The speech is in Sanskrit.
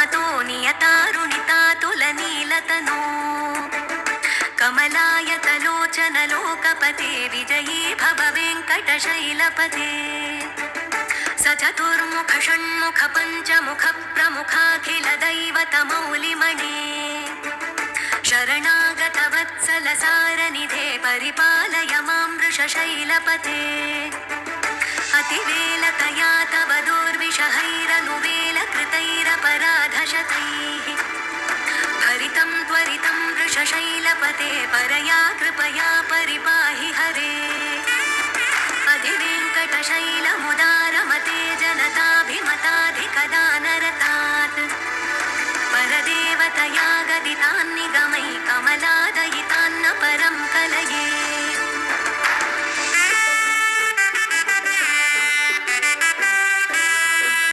मातो नियतारुणितातुलनीलतनो कमलायतलोचनलोकपते विजयी भव वेङ्कटशैलपते स चतुर्मुख षण्मुख पञ्चमुख प्रमुखाखिल दैवतमौलिमणे शरणागतवत्सलसारनिधे परिपालय मां वृषशैलपते अतिवेलतया तव दुर्विषहैरनुवेलकृतैरपराधशतैः भरितं त्वरितं वृषशैलपते परया कृपया परिपाहि हरे अधिवेङ्कटशैलमुदारमते जनताभिमताधिकदानरतात् परदेवतया गदितान्निगा